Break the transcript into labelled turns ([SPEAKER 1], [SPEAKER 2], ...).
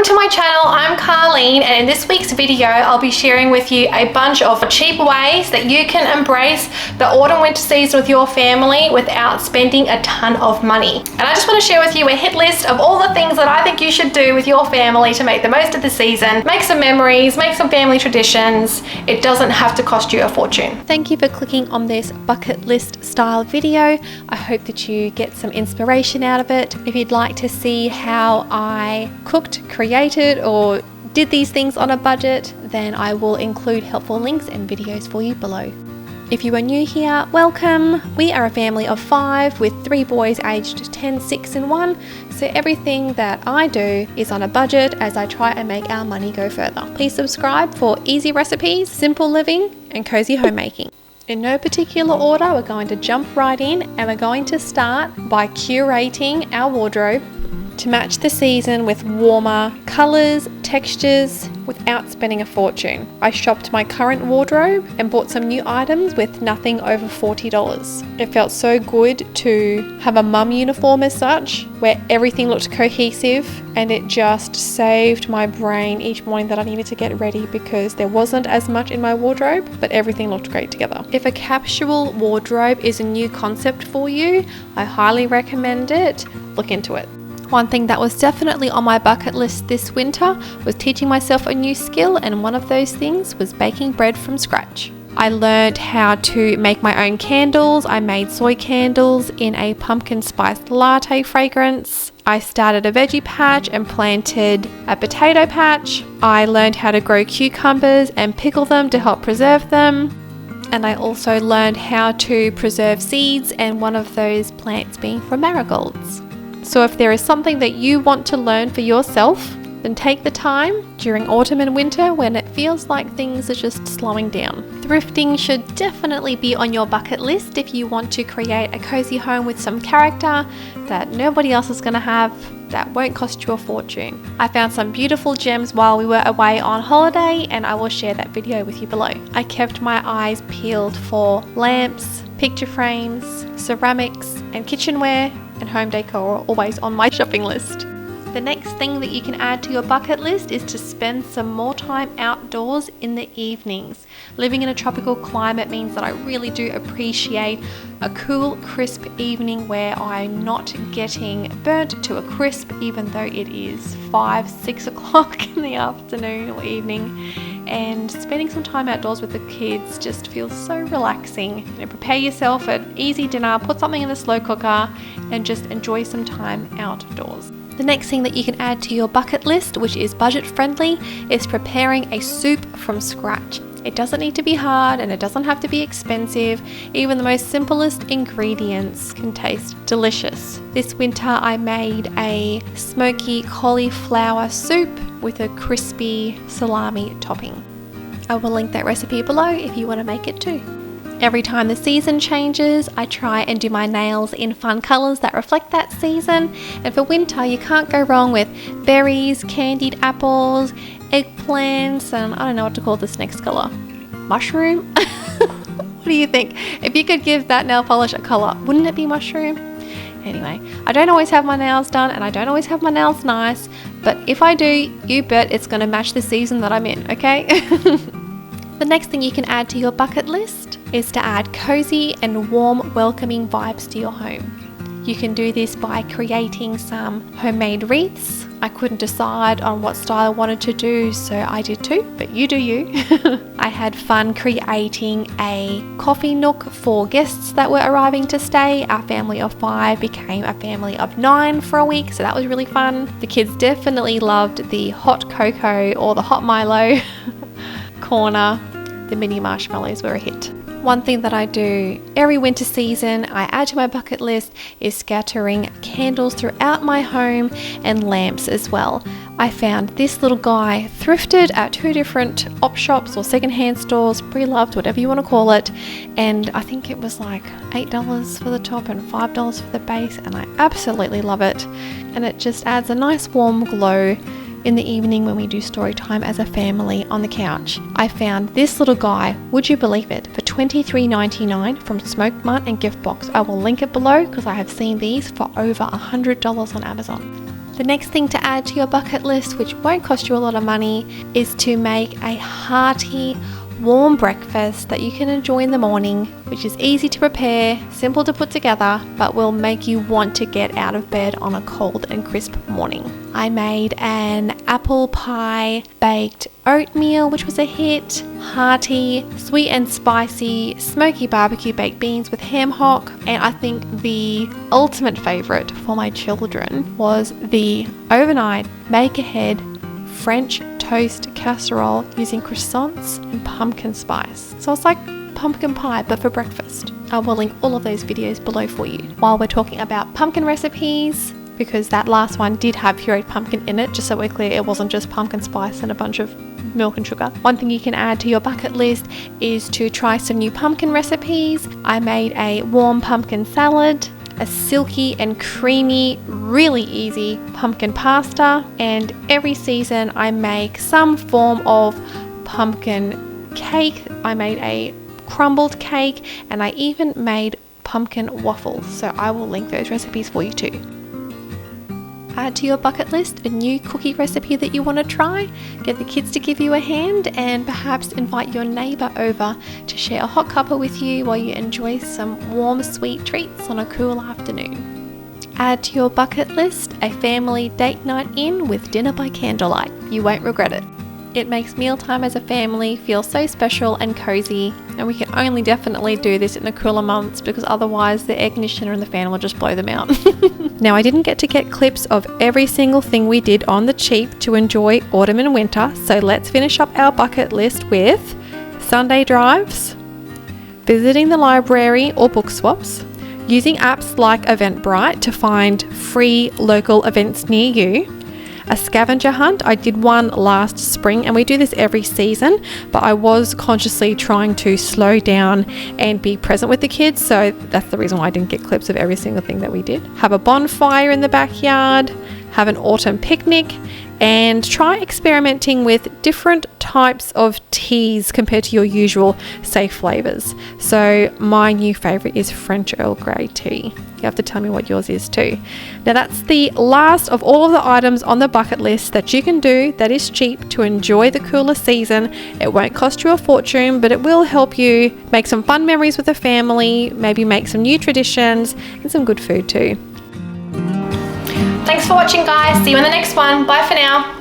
[SPEAKER 1] Welcome to my channel. I'm Karlene, and in this week's video I'll be sharing with you a bunch of cheap ways that you can embrace the autumn winter season with your family without spending a ton of money. And I just want to share with you a hit list of all the things that I think you should do with your family to make the most of the season, make some memories, make some family traditions. It doesn't have to cost you a fortune. Thank you for clicking on this bucket list style video. I hope that you get some inspiration out of it. If you'd like to see how I cooked, created, or did these things on a budget, then I will include helpful links and videos for you below. If you are new here, welcome. We are a family of 5 with 3 boys aged 10, 6 and 1, so everything that I do is on a budget as I try and make our money go further. Please subscribe for easy recipes, simple living and cozy homemaking. In no particular order, we're going to jump right in and we're going to start by curating our wardrobe to match the season with warmer colours, textures, without spending a fortune. I shopped my current wardrobe and bought some new items with nothing over $40. It felt so good to have a mum uniform as such, where everything looked cohesive, and it just saved my brain each morning that I needed to get ready because there wasn't as much in my wardrobe, but everything looked great together. If a capsule wardrobe is a new concept for you, I highly recommend it. Look into it. One thing that was definitely on my bucket list this winter was teaching myself a new skill, and one of those things was baking bread from scratch. I learned how to make my own candles. I made soy candles in a pumpkin spiced latte fragrance. I started a veggie patch and planted a potato patch. I learned how to grow cucumbers and pickle them to help preserve them. And I also learned how to preserve seeds, and one of those plants being from marigolds. So if there is something that you want to learn for yourself, then take the time during autumn and winter when it feels like things are just slowing down. Thrifting should definitely be on your bucket list if you want to create a cozy home with some character that nobody else is going to have, that won't cost you a fortune. I found some beautiful gems while we were away on holiday, and I will share that video with you below. I kept my eyes peeled for lamps, picture frames, ceramics and kitchenware, and home decor are always on my shopping list. The next thing that you can add to your bucket list is to spend some more time outdoors in the evenings. Living in a tropical climate means that I really do appreciate a cool, crisp evening where I'm not getting burnt to a crisp even though it is 5, 6 o'clock in the afternoon or evening. And spending some time outdoors with the kids just feels so relaxing. Prepare yourself an easy dinner, put something in the slow cooker, and just enjoy some time outdoors. The next thing that you can add to your bucket list, which is budget friendly, is preparing a soup from scratch. It doesn't need to be hard and it doesn't have to be expensive. Even the most simplest ingredients can taste delicious. This winter I made a smoky cauliflower soup with a crispy salami topping. I will link that recipe below if you want to make it too. Every time the season changes, I try and do my nails in fun colours that reflect that season. And for winter, you can't go wrong with berries, candied apples, eggplants, and I don't know what to call this next colour. Mushroom? What do you think? If you could give that nail polish a colour, wouldn't it be mushroom? Anyway, I don't always have my nails done and I don't always have my nails nice, but if I do, you bet it's going to match the season that I'm in, okay? The next thing you can add to your bucket list is to add cozy and warm, welcoming vibes to your home. You can do this by creating some homemade wreaths. I couldn't decide on what style I wanted to do, so I did too, but you do you. I had fun creating a coffee nook for guests that were arriving to stay. Our family of 5 became a family of 9 for a week, so that was really fun. The kids definitely loved the hot cocoa or the hot Milo corner. The mini marshmallows were a hit. One thing that I do every winter season, I add to my bucket list, is scattering candles throughout my home and lamps as well. I found this little guy thrifted at 2 different op shops or secondhand stores, pre-loved, whatever you want to call it, and I think it was like $8 for the top and $5 for the base, and I absolutely love it. And it just adds a nice warm glow in the evening when we do story time as a family on the couch. I found this little guy, would you believe it, for $23.99 from Smoke Mart and Gift Box. I will link it below because I have seen these for over $100 on Amazon. The next thing to add to your bucket list, which won't cost you a lot of money, is to make a hearty, warm breakfast that you can enjoy in the morning, which is easy to prepare, simple to put together, but will make you want to get out of bed on a cold and crisp morning. I made an apple pie baked oatmeal, which was a hit, hearty, sweet and spicy, smoky barbecue baked beans with ham hock, and I think the ultimate favorite for my children was the overnight make ahead French toast casserole using croissants and pumpkin spice. So it's like pumpkin pie but for breakfast. I will link all of those videos below for you. While we're talking about pumpkin recipes, because that last one did have pureed pumpkin in it, just so we're clear, it wasn't just pumpkin spice and a bunch of milk and sugar. One thing you can add to your bucket list is to try some new pumpkin recipes. I made a warm pumpkin salad, a silky and creamy, really easy pumpkin pasta, and every season I make some form of pumpkin cake. I made a crumbled cake, and I even made pumpkin waffles, so I will link those recipes for you too. Add to your bucket list a new cookie recipe that you want to try, get the kids to give you a hand, and perhaps invite your neighbour over to share a hot cuppa with you while you enjoy some warm sweet treats on a cool afternoon. Add to your bucket list a family date night in with dinner by candlelight. You won't regret it. It makes mealtime as a family feel so special and cozy, and we can only definitely do this in the cooler months because otherwise the air conditioner and the fan will just blow them out. Now, I didn't get to get clips of every single thing we did on the cheap to enjoy autumn and winter, so let's finish up our bucket list with Sunday drives, visiting the library or book swaps, using apps like Eventbrite to find free local events near you, a scavenger hunt. I did one last spring and we do this every season, but I was consciously trying to slow down and be present with the kids, so that's the reason why I didn't get clips of every single thing that we did. Have a bonfire in the backyard, have an autumn picnic, and try experimenting with different types of teas compared to your usual safe flavors. So my new favorite is French Earl Grey tea. You have to tell me what yours is too. Now that's the last of all of the items on the bucket list that you can do that is cheap to enjoy the cooler season. It won't cost you a fortune, but it will help you make some fun memories with the family, maybe make some new traditions and some good food too. Thanks for watching, guys. See you in the next one. Bye for now.